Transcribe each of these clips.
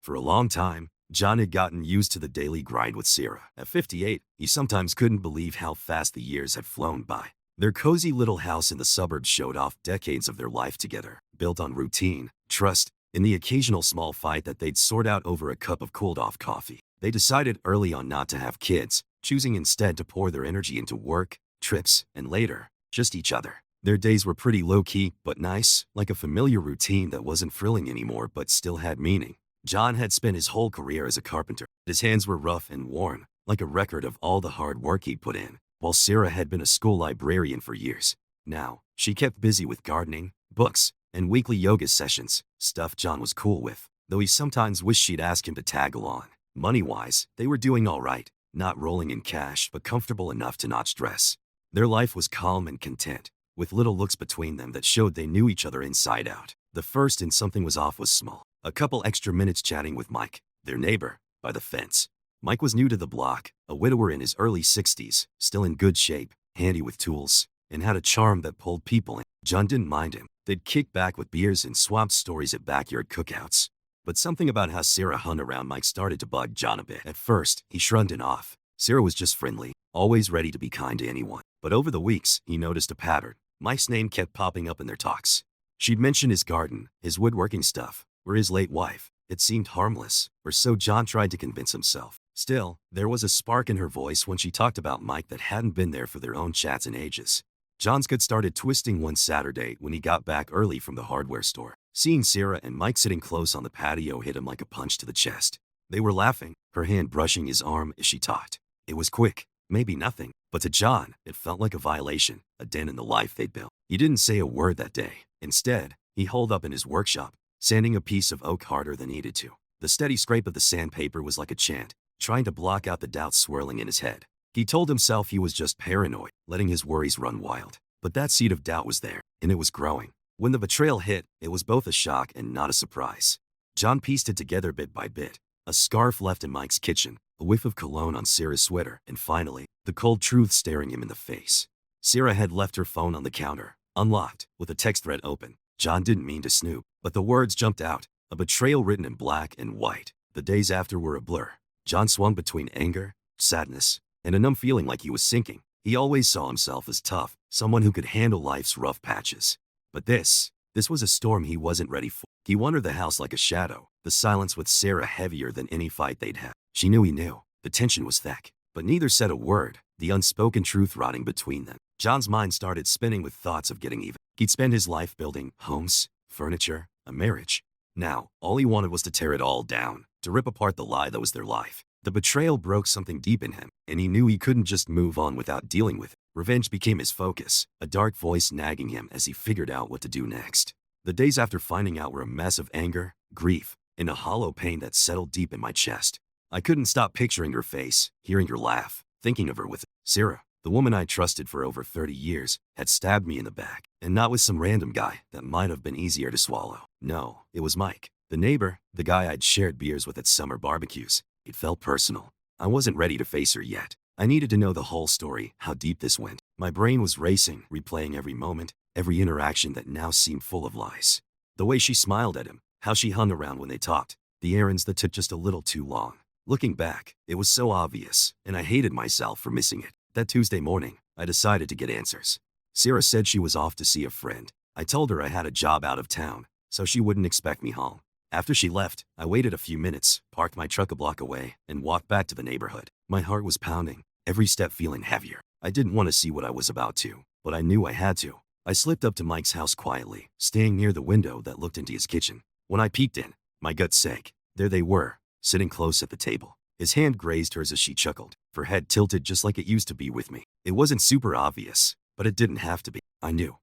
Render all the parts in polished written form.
For a long time, John had gotten used to the daily grind with Sarah. At 58, he sometimes couldn't believe how fast the years had flown by. Their cozy little house in the suburbs showed off decades of their life together, built on routine, trust, and the occasional small fight that they'd sort out over a cup of cooled-off coffee. They decided early on not to have kids, choosing instead to pour their energy into work, trips, and later, just each other. Their days were pretty low-key, but nice, like a familiar routine that wasn't thrilling anymore but still had meaning. John had spent his whole career as a carpenter. His hands were rough and worn, like a record of all the hard work he'd put in, while Sarah had been a school librarian for years. Now, she kept busy with gardening, books, and weekly yoga sessions, stuff John was cool with, though he sometimes wished she'd ask him to tag along. Money-wise, they were doing all right, not rolling in cash but comfortable enough to not stress. Their life was calm and content, with little looks between them that showed they knew each other inside out. The first in something was off was small. A couple extra minutes chatting with Mike, their neighbor, by the fence. Mike was new to the block, a widower in his early 60s, still in good shape, handy with tools, and had a charm that pulled people in. John didn't mind him. They'd kick back with beers and swap stories at backyard cookouts. But something about how Sarah hung around Mike started to bug John a bit. At first, he shrugged it off. Sarah was just friendly, always ready to be kind to anyone. But over the weeks, he noticed a pattern. Mike's name kept popping up in their talks. She'd mention his garden, his woodworking stuff, or his late wife. It seemed harmless, or so John tried to convince himself. Still, there was a spark in her voice when she talked about Mike that hadn't been there for their own chats in ages. John's gut started twisting one Saturday when he got back early from the hardware store. Seeing Sarah and Mike sitting close on the patio hit him like a punch to the chest. They were laughing, her hand brushing his arm as she talked. It was quick, maybe nothing, but to John, it felt like a violation, a dent in the life they'd built. He didn't say a word that day. Instead, he holed up in his workshop, sanding a piece of oak harder than needed to. The steady scrape of the sandpaper was like a chant, trying to block out the doubts swirling in his head. He told himself he was just paranoid, letting his worries run wild. But that seed of doubt was there, and it was growing. When the betrayal hit, it was both a shock and not a surprise. John pieced it together bit by bit. A scarf left in Mike's kitchen, a whiff of cologne on Sarah's sweater, and finally, the cold truth staring him in the face. Sarah had left her phone on the counter, unlocked, with a text thread open. John didn't mean to snoop, but the words jumped out, a betrayal written in black and white. The days after were a blur. John swung between anger, sadness, and a numb feeling like he was sinking. He always saw himself as tough, someone who could handle life's rough patches. But this was a storm he wasn't ready for. He wandered the house like a shadow, the silence with Sarah heavier than any fight they'd had. She knew he knew. The tension was thick, but neither said a word, the unspoken truth rotting between them. John's mind started spinning with thoughts of getting even. He'd spent his life building homes, furniture, a marriage. Now, all he wanted was to tear it all down, to rip apart the lie that was their life. The betrayal broke something deep in him, and he knew he couldn't just move on without dealing with it. Revenge became his focus, a dark voice nagging him as he figured out what to do next. The days after finding out were a mess of anger, grief, and a hollow pain that settled deep in my chest. I couldn't stop picturing her face, hearing her laugh, thinking of her with Sarah. The woman I trusted for over 30 years had stabbed me in the back, and not with some random guy that might have been easier to swallow. No, it was Mike, the neighbor, the guy I'd shared beers with at summer barbecues. It felt personal. I wasn't ready to face her yet. I needed to know the whole story, how deep this went. My brain was racing, replaying every moment, every interaction that now seemed full of lies. The way she smiled at him, how she hung around when they talked, the errands that took just a little too long. Looking back, it was so obvious, and I hated myself for missing it. That Tuesday morning, I decided to get answers. Sarah said she was off to see a friend. I told her I had a job out of town, so she wouldn't expect me home. After she left, I waited a few minutes, parked my truck a block away, and walked back to the neighborhood. My heart was pounding, every step feeling heavier. I didn't want to see what I was about to, but I knew I had to. I slipped up to Mike's house quietly, staying near the window that looked into his kitchen. When I peeked in, my gut sank. There they were, sitting close at the table. His hand grazed hers as she chuckled, her head tilted just like it used to be with me. It wasn't super obvious, but it didn't have to be. I knew.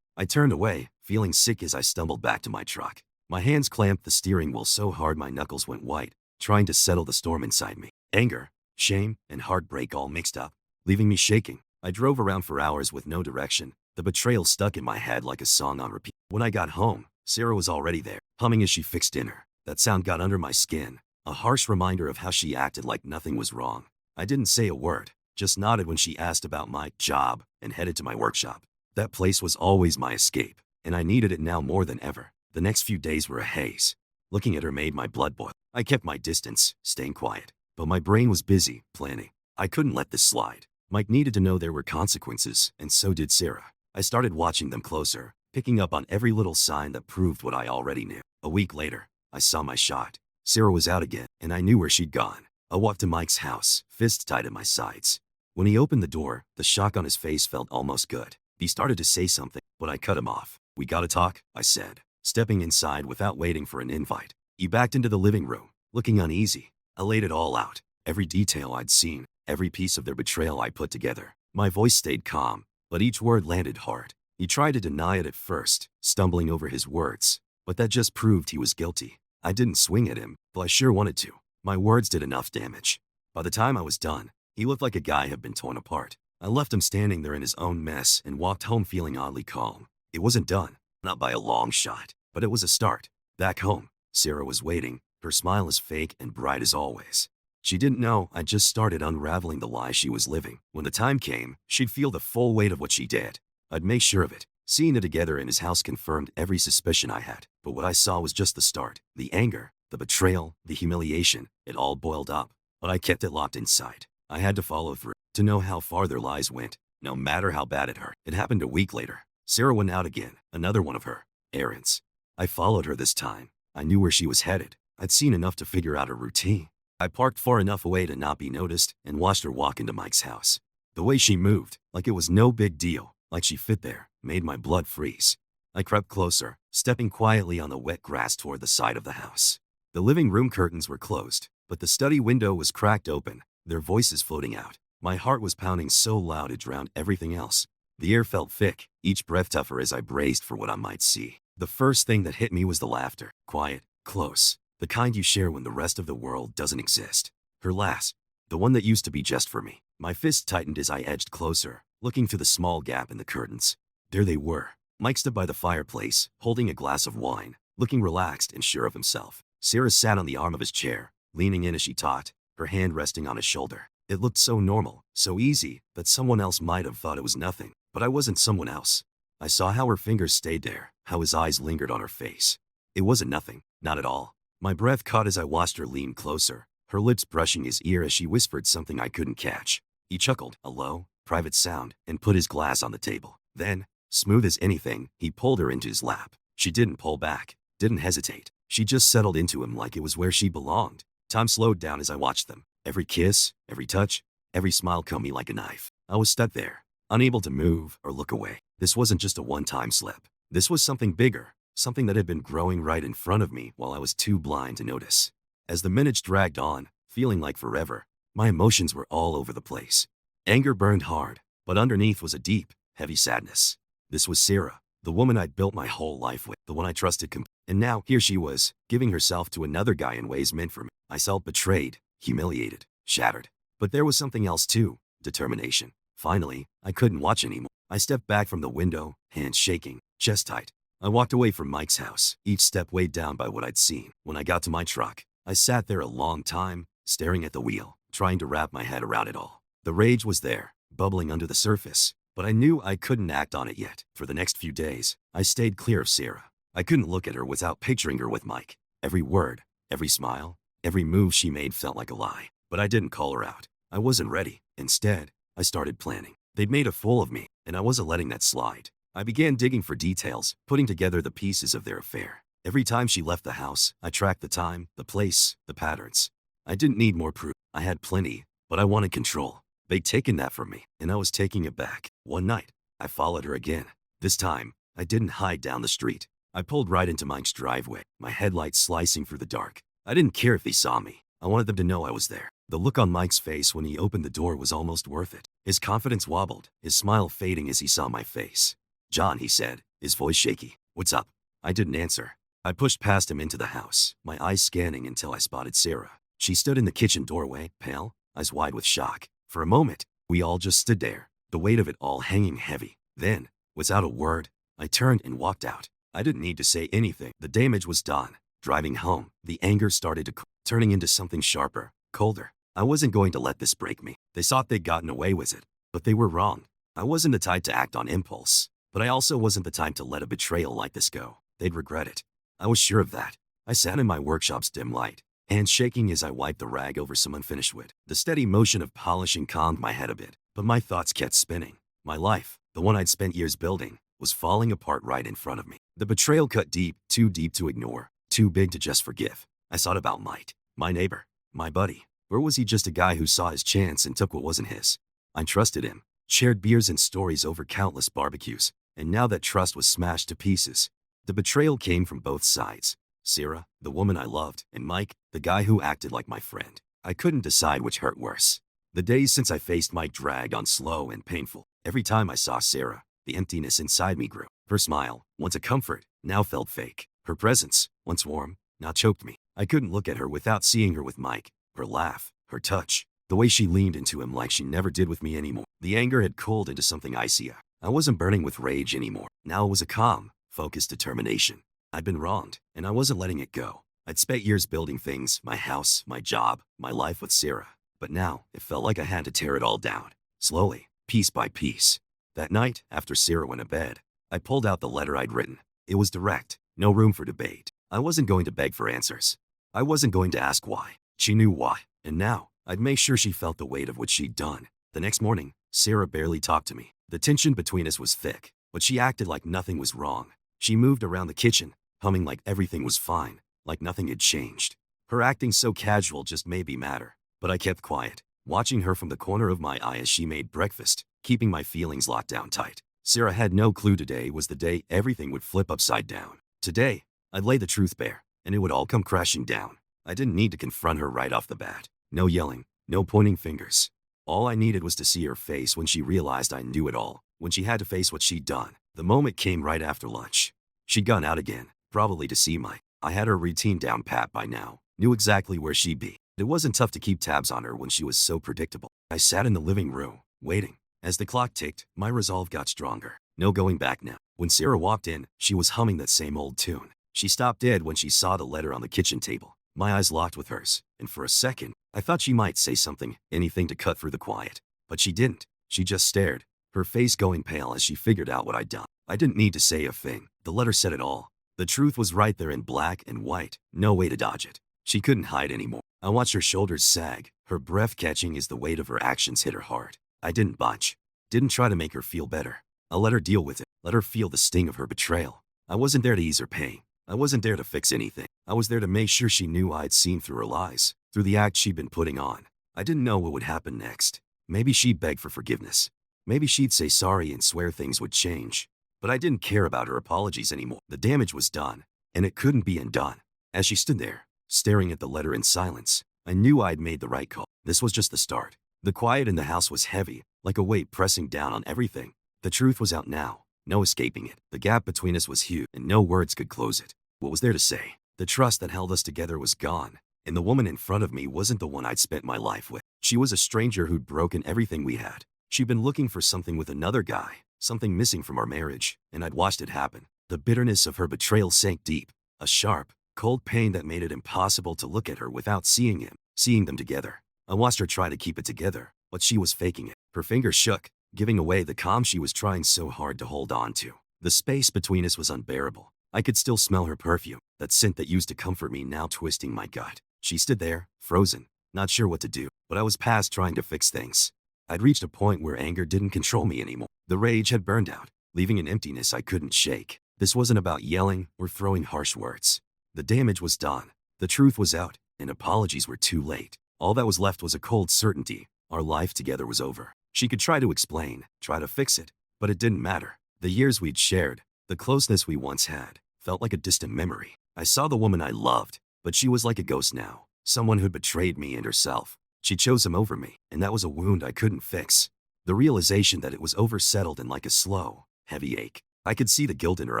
I turned away, feeling sick as I stumbled back to my truck. My hands clamped the steering wheel so hard my knuckles went white, trying to settle the storm inside me. Anger, shame, and heartbreak all mixed up, leaving me shaking. I drove around for hours with no direction, the betrayal stuck in my head like a song on repeat. When I got home, Sarah was already there, humming as she fixed dinner. That sound got under my skin, a harsh reminder of how she acted like nothing was wrong. I didn't say a word, just nodded when she asked about my job and headed to my workshop. That place was always my escape, and I needed it now more than ever. The next few days were a haze. Looking at her made my blood boil. I kept my distance, staying quiet. But my brain was busy, planning. I couldn't let this slide. Mike needed to know there were consequences, and so did Sarah. I started watching them closer, picking up on every little sign that proved what I already knew. A week later, I saw my shot. Sarah was out again, and I knew where she'd gone. I walked to Mike's house, fists tight at my sides. When he opened the door, the shock on his face felt almost good. He started to say something, but I cut him off. "We gotta talk," I said, stepping inside without waiting for an invite. He backed into the living room, looking uneasy. I laid it all out, every detail I'd seen, every piece of their betrayal I put together. My voice stayed calm, but each word landed hard. He tried to deny it at first, stumbling over his words, but that just proved he was guilty. I didn't swing at him, but I sure wanted to. My words did enough damage. By the time I was done, he looked like a guy had been torn apart. I left him standing there in his own mess and walked home feeling oddly calm. It wasn't done, not by a long shot, but it was a start. Back home, Sarah was waiting, her smile as fake and bright as always. She didn't know I'd just started unraveling the lie she was living. When the time came, she'd feel the full weight of what she did. I'd make sure of it. Seeing it together in his house confirmed every suspicion I had. But what I saw was just the start. The anger, the betrayal, the humiliation, it all boiled up. But I kept it locked inside. I had to follow through, to know how far their lies went, no matter how bad it hurt. It happened a week later. Sarah went out again, another one of her errands. I followed her this time. I knew where she was headed. I'd seen enough to figure out her routine. I parked far enough away to not be noticed and watched her walk into Mike's house. The way she moved, like it was no big deal, like she fit there, made my blood freeze. I crept closer, stepping quietly on the wet grass toward the side of the house. The living room curtains were closed, but the study window was cracked open, their voices floating out. My heart was pounding so loud it drowned everything else. The air felt thick, each breath tougher as I braced for what I might see. The first thing that hit me was the laughter, quiet, close, the kind you share when the rest of the world doesn't exist. Her laugh, the one that used to be just for me. My fist tightened as I edged closer, looking through the small gap in the curtains. There they were. Mike stood by the fireplace, holding a glass of wine, looking relaxed and sure of himself. Sarah sat on the arm of his chair, leaning in as she talked, her hand resting on his shoulder. It looked so normal, so easy, that someone else might have thought it was nothing. But I wasn't someone else. I saw how her fingers stayed there, how his eyes lingered on her face. It wasn't nothing, not at all. My breath caught as I watched her lean closer, her lips brushing his ear as she whispered something I couldn't catch. He chuckled, a low, private sound, and put his glass on the table. Then, smooth as anything, he pulled her into his lap. She didn't pull back, didn't hesitate. She just settled into him like it was where she belonged. Time slowed down as I watched them. Every kiss, every touch, every smile cut me like a knife. I was stuck there, unable to move or look away. This wasn't just a one-time slip. This was something bigger, something that had been growing right in front of me while I was too blind to notice. As the minutes dragged on, feeling like forever, my emotions were all over the place. Anger burned hard, but underneath was a deep, heavy sadness. This was Sarah, the woman I'd built my whole life with, the one I trusted and now here she was, giving herself to another guy in ways meant for me. I felt betrayed, humiliated, shattered. But there was something else too, determination. Finally, I couldn't watch anymore. I stepped back from the window, hands shaking, chest tight. I walked away from Mike's house, each step weighed down by what I'd seen. When I got to my truck, I sat there a long time, staring at the wheel, trying to wrap my head around it all. The rage was there, bubbling under the surface, but I knew I couldn't act on it yet. For the next few days, I stayed clear of Sarah. I couldn't look at her without picturing her with Mike. Every word, every smile, every move she made felt like a lie. But I didn't call her out. I wasn't ready. Instead, I started planning. They'd made a fool of me, and I wasn't letting that slide. I began digging for details, putting together the pieces of their affair. Every time she left the house, I tracked the time, the place, the patterns. I didn't need more proof. I had plenty, but I wanted control. They'd taken that from me, and I was taking it back. One night, I followed her again. This time, I didn't hide down the street. I pulled right into Mike's driveway, my headlights slicing through the dark. I didn't care if they saw me. I wanted them to know I was there. The look on Mike's face when he opened the door was almost worth it. His confidence wobbled, his smile fading as he saw my face. "John," he said, his voice shaky. "What's up?" I didn't answer. I pushed past him into the house, my eyes scanning until I spotted Sarah. She stood in the kitchen doorway, pale, eyes wide with shock. For a moment, we all just stood there, the weight of it all hanging heavy. Then, without a word, I turned and walked out. I didn't need to say anything. The damage was done. Driving home, the anger started to cool, turning into something sharper, colder. I wasn't going to let this break me. They thought they'd gotten away with it, but they were wrong. I wasn't the type to act on impulse, but I also wasn't the type to let a betrayal like this go. They'd regret it. I was sure of that. I sat in my workshop's dim light, hands shaking as I wiped the rag over some unfinished wood. The steady motion of polishing calmed my head a bit, but my thoughts kept spinning. My life, the one I'd spent years building, was falling apart right in front of me. The betrayal cut deep, too deep to ignore, too big to just forgive. I thought about Mike, my neighbor, my buddy. Or was he just a guy who saw his chance and took what wasn't his? I trusted him, shared beers and stories over countless barbecues, and now that trust was smashed to pieces. The betrayal came from both sides. Sarah, the woman I loved, and Mike, the guy who acted like my friend. I couldn't decide which hurt worse. The days since I faced Mike dragged on slow and painful. Every time I saw Sarah, the emptiness inside me grew. Her smile, once a comfort, now felt fake. Her presence, once warm, now choked me. I couldn't look at her without seeing her with Mike. Her laugh, her touch, the way she leaned into him like she never did with me anymore. The anger had cooled into something icier. I wasn't burning with rage anymore. Now it was a calm, focused determination. I'd been wronged, and I wasn't letting it go. I'd spent years building things, my house, my job, my life with Sarah. But now, it felt like I had to tear it all down. Slowly, piece by piece. That night, after Sarah went to bed, I pulled out the letter I'd written. It was direct, no room for debate. I wasn't going to beg for answers. I wasn't going to ask why. She knew why, and now, I'd make sure she felt the weight of what she'd done. The next morning, Sarah barely talked to me. The tension between us was thick, but she acted like nothing was wrong. She moved around the kitchen, humming like everything was fine, like nothing had changed. Her acting so casual just made me madder, but I kept quiet, watching her from the corner of my eye as she made breakfast, keeping my feelings locked down tight. Sarah had no clue today was the day everything would flip upside down. Today, I'd lay the truth bare, and it would all come crashing down. I didn't need to confront her right off the bat. No yelling, no pointing fingers. All I needed was to see her face when she realized I knew it all, when she had to face what she'd done. The moment came right after lunch. She'd gone out again, probably to see Mike. I had her routine down pat by now, knew exactly where she'd be. It wasn't tough to keep tabs on her when she was so predictable. I sat in the living room, waiting. As the clock ticked, my resolve got stronger. No going back now. When Sarah walked in, she was humming that same old tune. She stopped dead when she saw the letter on the kitchen table. My eyes locked with hers, and for a second, I thought she might say something, anything to cut through the quiet. But she didn't. She just stared, her face going pale as she figured out what I'd done. I didn't need to say a thing. The letter said it all. The truth was right there in black and white, no way to dodge it. She couldn't hide anymore. I watched her shoulders sag, her breath catching as the weight of her actions hit her hard. I didn't budge. Didn't try to make her feel better. I let her deal with it, let her feel the sting of her betrayal. I wasn't there to ease her pain. I wasn't there to fix anything. I was there to make sure she knew I'd seen through her lies, through the act she'd been putting on. I didn't know what would happen next. Maybe she'd beg for forgiveness. Maybe she'd say sorry and swear things would change. But I didn't care about her apologies anymore. The damage was done, and it couldn't be undone. As she stood there, staring at the letter in silence, I knew I'd made the right call. This was just the start. The quiet in the house was heavy, like a weight pressing down on everything. The truth was out now, no escaping it. The gap between us was huge, and no words could close it. What was there to say? The trust that held us together was gone, and the woman in front of me wasn't the one I'd spent my life with. She was a stranger who'd broken everything we had. She'd been looking for something with another guy, something missing from our marriage, and I'd watched it happen. The bitterness of her betrayal sank deep, a sharp, cold pain that made it impossible to look at her without seeing them together. I watched her try to keep it together, but she was faking it. Her fingers shook, giving away the calm she was trying so hard to hold on to. The space between us was unbearable. I could still smell her perfume, that scent that used to comfort me now twisting my gut. She stood there, frozen, not sure what to do, but I was past trying to fix things. I'd reached a point where anger didn't control me anymore. The rage had burned out, leaving an emptiness I couldn't shake. This wasn't about yelling or throwing harsh words. The damage was done. The truth was out, and apologies were too late. All that was left was a cold certainty. Our life together was over. She could try to explain, try to fix it, but it didn't matter. The years we'd shared, the closeness we once had, felt like a distant memory. I saw the woman I loved, but she was like a ghost now, someone who'd betrayed me and herself. She chose him over me, and that was a wound I couldn't fix. The realization that it was oversettled in like a slow, heavy ache. I could see the guilt in her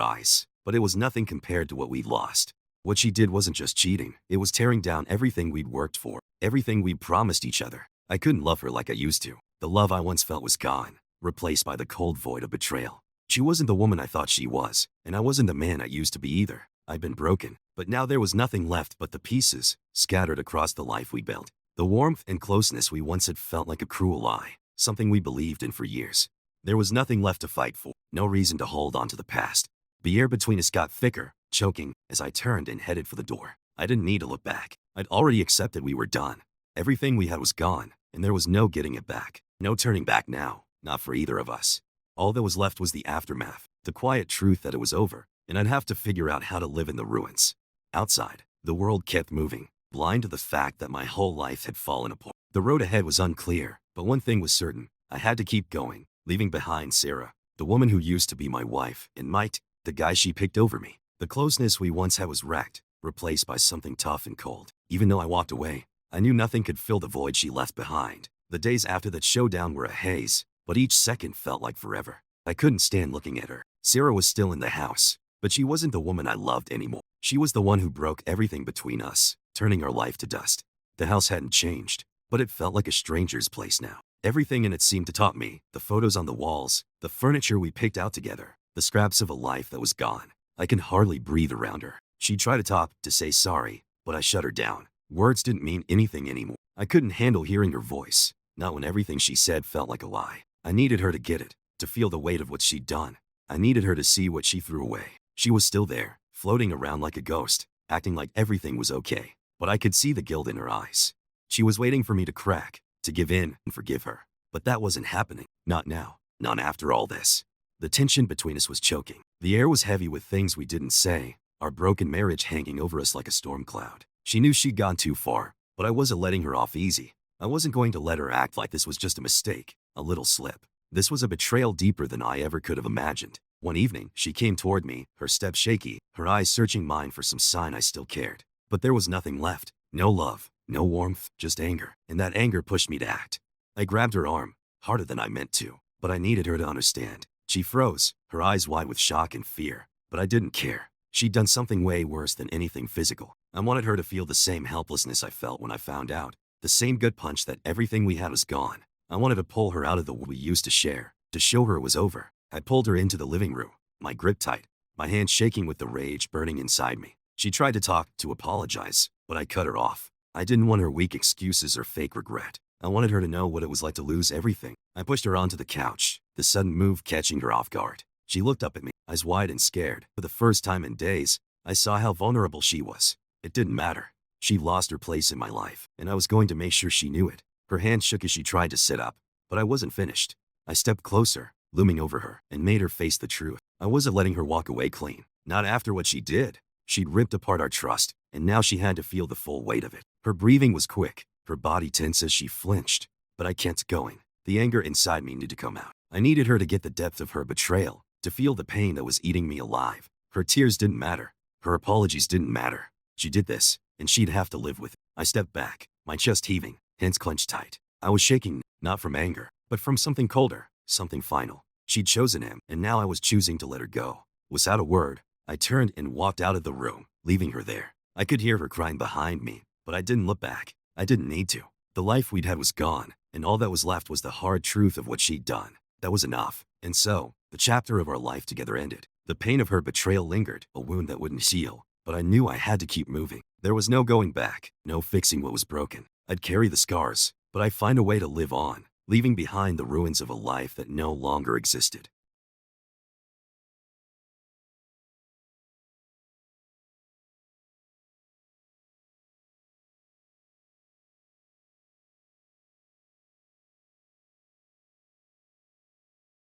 eyes, but it was nothing compared to what we'd lost. What she did wasn't just cheating, it was tearing down everything we'd worked for, everything we'd promised each other. I couldn't love her like I used to. The love I once felt was gone, replaced by the cold void of betrayal. She wasn't the woman I thought she was, and I wasn't the man I used to be either. I'd been broken, but now there was nothing left but the pieces, scattered across the life we built. The warmth and closeness we once had felt like a cruel lie, something we believed in for years. There was nothing left to fight for, no reason to hold on to the past. The air between us got thicker, choking as I turned and headed for the door. I didn't need to look back. I'd already accepted we were done. Everything we had was gone, and there was no getting it back. No turning back now, not for either of us. All that was left was the aftermath, the quiet truth that it was over, and I'd have to figure out how to live in the ruins. Outside, the world kept moving, blind to the fact that my whole life had fallen apart. The road ahead was unclear, but one thing was certain. I had to keep going, leaving behind Sarah, the woman who used to be my wife, and Mike, the guy she picked over me. The closeness we once had was wrecked, replaced by something tough and cold. Even though I walked away, I knew nothing could fill the void she left behind. The days after that showdown were a haze, but each second felt like forever. I couldn't stand looking at her. Sarah was still in the house, but she wasn't the woman I loved anymore. She was the one who broke everything between us, turning our life to dust. The house hadn't changed, but it felt like a stranger's place now. Everything in it seemed to taunt me, the photos on the walls, the furniture we picked out together, the scraps of a life that was gone. I could hardly breathe around her. She tried to talk, to say sorry, but I shut her down. Words didn't mean anything anymore. I couldn't handle hearing her voice, not when everything she said felt like a lie. I needed her to get it, to feel the weight of what she'd done. I needed her to see what she threw away. She was still there, floating around like a ghost, acting like everything was okay. But I could see the guilt in her eyes. She was waiting for me to crack, to give in and forgive her. But that wasn't happening. Not now. Not after all this. The tension between us was choking. The air was heavy with things we didn't say, our broken marriage hanging over us like a storm cloud. She knew she'd gone too far, but I wasn't letting her off easy. I wasn't going to let her act like this was just a mistake, a little slip. This was a betrayal deeper than I ever could have imagined. One evening, she came toward me, her step shaky, her eyes searching mine for some sign I still cared. But there was nothing left. No love, no warmth, just anger. And that anger pushed me to act. I grabbed her arm, harder than I meant to, but I needed her to understand. She froze, her eyes wide with shock and fear, but I didn't care. She'd done something way worse than anything physical. I wanted her to feel the same helplessness I felt when I found out, the same gut punch that everything we had was gone. I wanted to pull her out of the world we used to share, to show her it was over. I pulled her into the living room, my grip tight, my hands shaking with the rage burning inside me. She tried to talk, to apologize, but I cut her off. I didn't want her weak excuses or fake regret. I wanted her to know what it was like to lose everything. I pushed her onto the couch, the sudden move catching her off guard. She looked up at me, eyes wide and scared. For the first time in days, I saw how vulnerable she was. It didn't matter. She lost her place in my life, and I was going to make sure she knew it. Her hand shook as she tried to sit up, but I wasn't finished. I stepped closer, looming over her, and made her face the truth. I wasn't letting her walk away clean. Not after what she did. She'd ripped apart our trust, and now she had to feel the full weight of it. Her breathing was quick, her body tense as she flinched, but I kept going. The anger inside me needed to come out. I needed her to get the depth of her betrayal, to feel the pain that was eating me alive. Her tears didn't matter. Her apologies didn't matter. She did this, and she'd have to live with it. I stepped back, my chest heaving, hands clenched tight. I was shaking, not from anger, but from something colder, something final. She'd chosen him, and now I was choosing to let her go. Without a word, I turned and walked out of the room, leaving her there. I could hear her crying behind me, but I didn't look back. I didn't need to. The life we'd had was gone, and all that was left was the hard truth of what she'd done. That was enough. And so, the chapter of our life together ended. The pain of her betrayal lingered, a wound that wouldn't heal, but I knew I had to keep moving. There was no going back, no fixing what was broken. I'd carry the scars, but I'd find a way to live on, leaving behind the ruins of a life that no longer existed.